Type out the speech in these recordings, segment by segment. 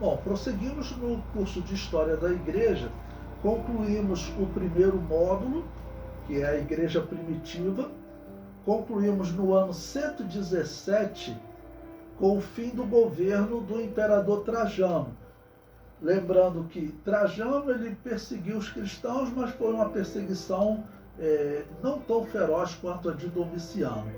Bom, prosseguimos no curso de História da Igreja, concluímos o primeiro módulo, que é a Igreja Primitiva, concluímos no ano 117, com o fim do governo do imperador Trajano. Lembrando que Trajano ele perseguiu os cristãos, mas foi uma perseguição não tão feroz quanto a de Domiciano.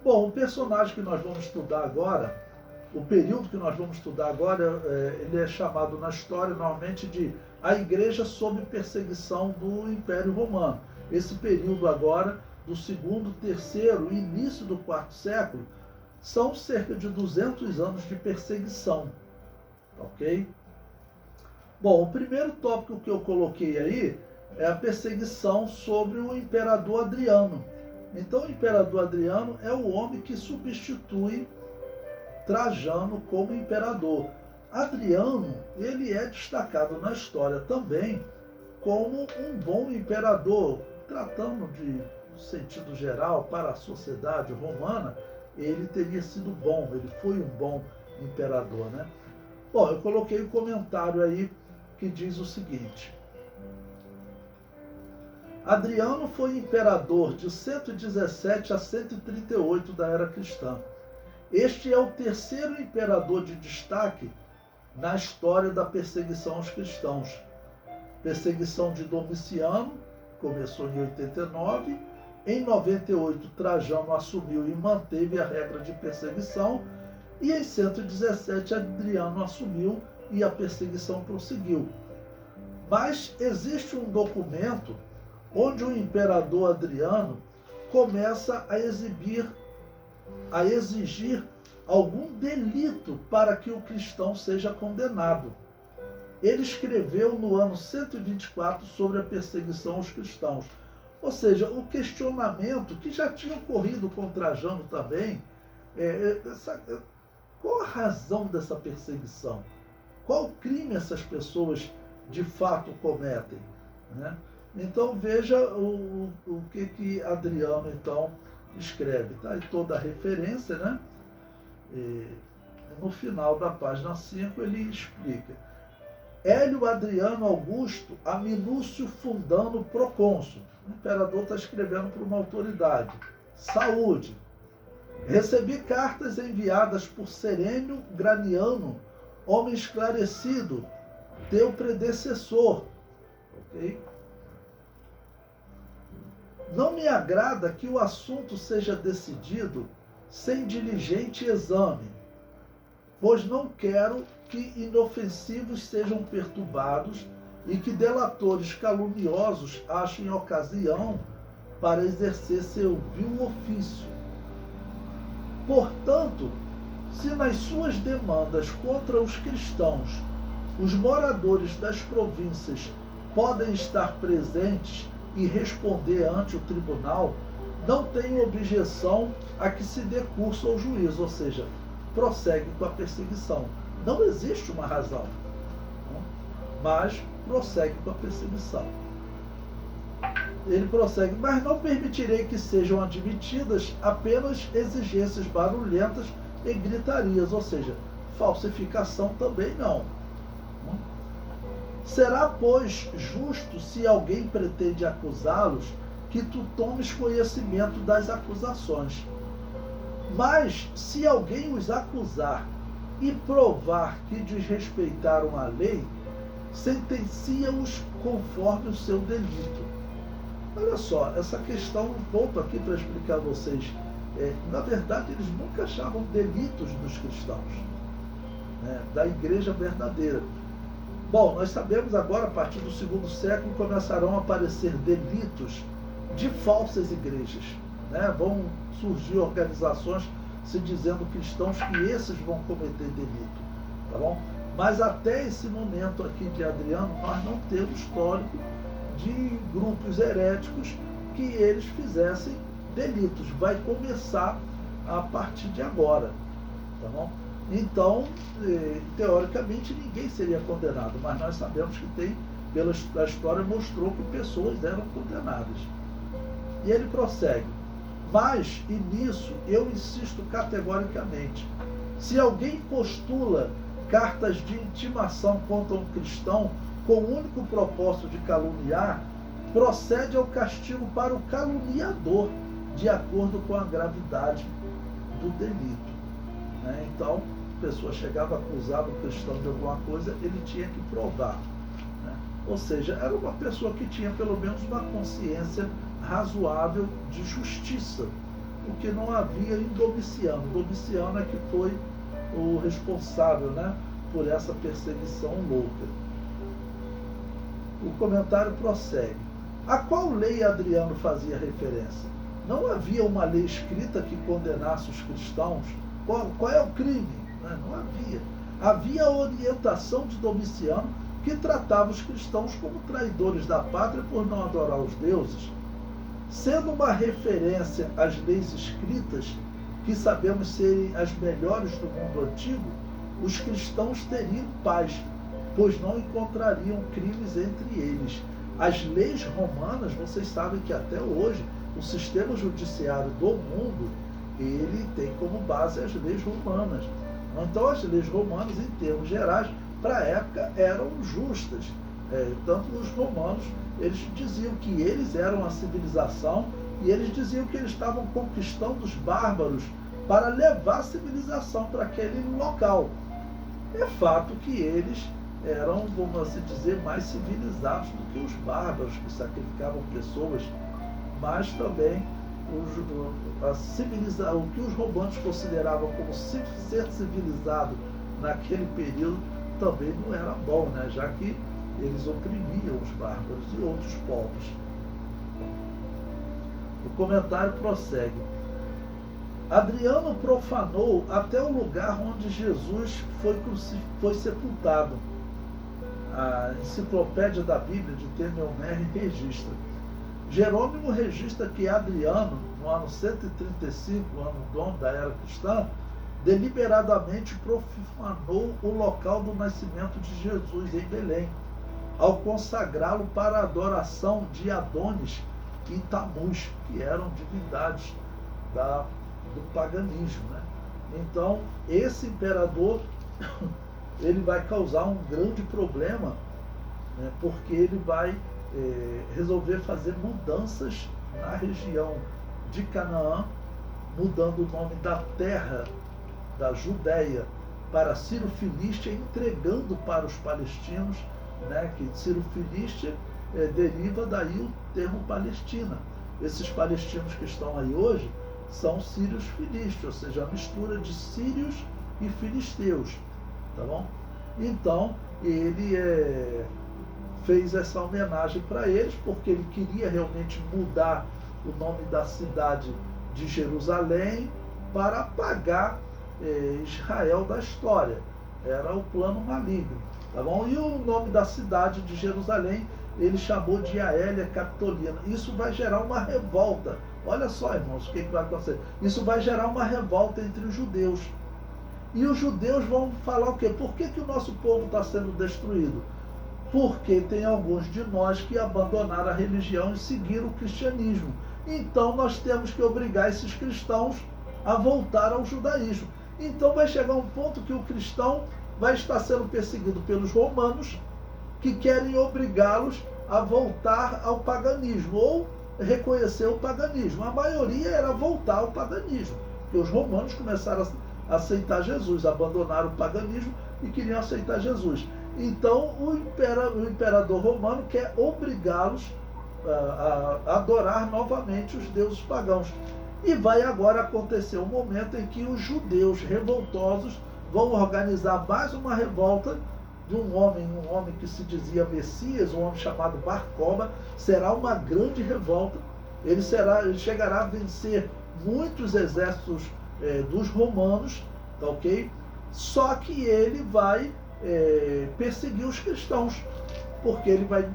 Bom, o personagem que nós vamos estudar agora, o período que nós vamos estudar agora, ele é chamado na história normalmente de a Igreja sob perseguição do Império Romano. Esse período agora, do segundo, terceiro e início do quarto século, são cerca de 200 anos de perseguição, ok? Bom, o primeiro tópico que eu coloquei aí é a perseguição sobre o imperador Adriano. Então, o imperador Adriano é o homem que substitui Trajano como imperador. Adriano, ele é destacado na história também como um bom imperador, tratando de sentido geral para a sociedade romana, ele teria sido bom, ele foi um bom imperador, né? Bom, eu coloquei um comentário aí que diz o seguinte: Adriano foi imperador de 117 a 138 da era cristã. Este é o terceiro imperador de destaque na história da perseguição aos cristãos. Perseguição de Domiciano começou em 89. Em 98, Trajano assumiu e manteve a regra de perseguição. E em 117, Adriano assumiu e a perseguição prosseguiu. Mas existe um documento onde o imperador Adriano começa a exigir algum delito para que o cristão seja condenado. Ele escreveu no ano 124 sobre a perseguição aos cristãos. Ou seja, o questionamento que já tinha ocorrido com Trajano também, qual a razão dessa perseguição? Qual crime essas pessoas de fato cometem? Né? Então veja o que Adriano então escreve. Tá aí toda a referência, né? E no final da página 5 ele explica. Hélio Adriano Augusto a Minúcio Fundano Procônsul. O imperador está escrevendo para uma autoridade. Saúde. Recebi cartas enviadas por Serênio Graniano, homem esclarecido, teu predecessor. Ok? Não me agrada que o assunto seja decidido sem diligente exame, pois não quero que inofensivos sejam perturbados e que delatores caluniosos achem ocasião para exercer seu vil ofício. Portanto, se nas suas demandas contra os cristãos, os moradores das províncias podem estar presentes e responder ante o tribunal, não tenho objeção a que se dê curso ao juízo, ou seja, prossegue com a perseguição. Não existe uma razão, mas prossegue com a perseguição. Ele prossegue, mas não permitirei que sejam admitidas apenas exigências barulhentas e gritarias, ou seja, falsificação também não. Será, pois, justo se alguém pretende acusá-los que tu tomes conhecimento das acusações. Mas, se alguém os acusar e provar que desrespeitaram a lei, sentencia-os conforme o seu delito. Olha só, essa questão, volto aqui para explicar a vocês. Na verdade, eles nunca achavam delitos dos cristãos, né, da igreja verdadeira. Bom, nós sabemos agora, a partir do segundo século, começarão a aparecer delitos de falsas igrejas. Né? Vão surgir organizações se dizendo cristãos que esses vão cometer delito. Tá bom? Mas até esse momento aqui de Adriano, nós não temos histórico de grupos heréticos que eles fizessem delitos. Vai começar a partir de agora. Tá bom? Então, teoricamente, ninguém seria condenado, mas nós sabemos que a história mostrou que pessoas eram condenadas. E ele prossegue. Mas, e nisso, eu insisto categoricamente, se alguém postula cartas de intimação contra um cristão com o único propósito de caluniar, procede ao castigo para o caluniador, de acordo com a gravidade do delito. Então, a pessoa chegava, acusava o cristão de alguma coisa, ele tinha que provar. Ou seja, era uma pessoa que tinha pelo menos uma consciência razoável de justiça, o que não havia em Domiciano. Domiciano é que foi o responsável, por essa perseguição louca. O comentário prossegue. A qual lei Adriano fazia referência? Não havia uma lei escrita que condenasse os cristãos? Qual é o crime? Não havia. Havia a orientação de Domiciano, que tratava os cristãos como traidores da pátria por não adorar os deuses. Sendo uma referência às leis escritas, que sabemos serem as melhores do mundo antigo, os cristãos teriam paz, pois não encontrariam crimes entre eles. As leis romanas, vocês sabem que até hoje o sistema judiciário do mundo, ele tem como base as leis romanas. Então as leis romanas, em termos gerais, para a época eram justas. Tanto os romanos, eles diziam que eles eram a civilização e eles diziam que eles estavam conquistando os bárbaros para levar a civilização para aquele local. É fato que eles eram, vamos assim dizer, mais civilizados do que os bárbaros, que sacrificavam pessoas, mas também o que os romanos consideravam como ser civilizado naquele período também não era bom, já que eles oprimiam os bárbaros e outros povos. O comentário prossegue. Adriano profanou até o lugar onde Jesus foi sepultado. A enciclopédia da Bíblia de Temelmerre registra. Jerônimo registra que Adriano, no ano 135, ano dono da era cristã, deliberadamente profanou o local do nascimento de Jesus em Belém, ao consagrá-lo para a adoração de Adonis e Tamuz, que eram divindades do paganismo. Então, esse imperador ele vai causar um grande problema, porque ele vai resolver fazer mudanças na região de Canaã, mudando o nome da terra da Judéia para Ciro Filístia, entregando para os palestinos, que Ciro Filístia deriva daí o termo Palestina. Esses palestinos que estão aí hoje são sírios filísteos, ou seja, a mistura de sírios e filisteus, tá bom? Então, ele fez essa homenagem para eles, porque ele queria realmente mudar o nome da cidade de Jerusalém para apagar Israel da história. Era o plano maligno, tá bom? E o nome da cidade de Jerusalém ele chamou de Aélia Capitolina. Isso vai gerar uma revolta. Olha só, irmãos, o que vai acontecer? Isso vai gerar uma revolta entre os judeus. E os judeus vão falar o quê? Por que o nosso povo está sendo destruído? Porque tem alguns de nós que abandonaram a religião e seguiram o cristianismo. Então nós temos que obrigar esses cristãos a voltar ao judaísmo. Então vai chegar um ponto que o cristão vai estar sendo perseguido pelos romanos, que querem obrigá-los a voltar ao paganismo, ou reconhecer o paganismo. A maioria era voltar ao paganismo, porque os romanos começaram a aceitar Jesus, abandonaram o paganismo e queriam aceitar Jesus. Então o imperador romano quer obrigá-los a adorar novamente os deuses pagãos. E vai agora acontecer um momento em que os judeus revoltosos vão organizar mais uma revolta de um homem que se dizia Messias, um homem chamado Bar Kokhba. Será uma grande revolta. Ele chegará a vencer muitos exércitos dos romanos, tá ok? Só que ele vai perseguir os cristãos, porque ele vai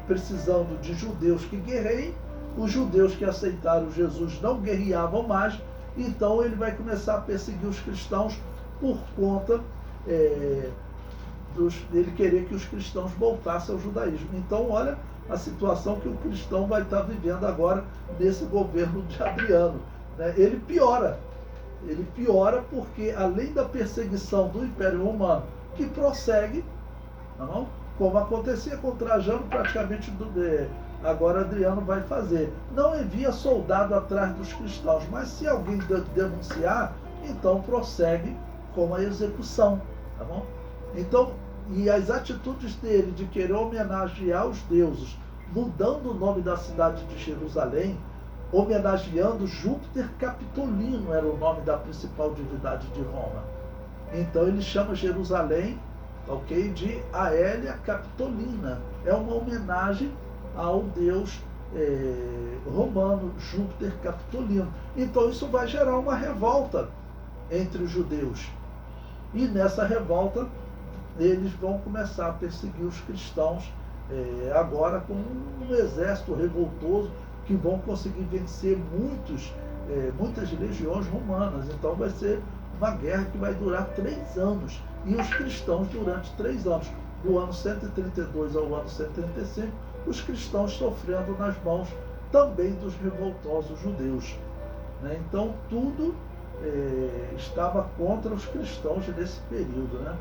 precisando de judeus que guerreiem. Os judeus que aceitaram Jesus não guerreavam mais, então ele vai começar a perseguir os cristãos por conta dele querer que os cristãos voltassem ao judaísmo. Então, olha a situação que o cristão vai estar vivendo agora nesse governo de Adriano. Ele piora porque, além da perseguição do Império Romano que prossegue, tá bom? Como acontecia com Trajano, praticamente agora Adriano vai fazer. Não envia soldado atrás dos cristãos, mas se alguém denunciar, então prossegue com a execução, tá bom? Então, e as atitudes dele de querer homenagear os deuses, mudando o nome da cidade de Jerusalém, homenageando Júpiter Capitolino, era o nome da principal divindade de Roma. Então ele chama Jerusalém, ok, de Aélia Capitolina. É uma homenagem ao deus romano Júpiter Capitolino. Então isso vai gerar uma revolta entre os judeus. E nessa revolta eles vão começar a perseguir os cristãos, agora com um exército revoltoso que vão conseguir vencer muitas legiões romanas. Então vai ser uma guerra que vai durar 3 anos. E os cristãos, durante 3 anos, do ano 132 ao ano 135, os cristãos sofrendo nas mãos também dos revoltosos judeus, né? Então tudo estava contra os cristãos nesse período, né?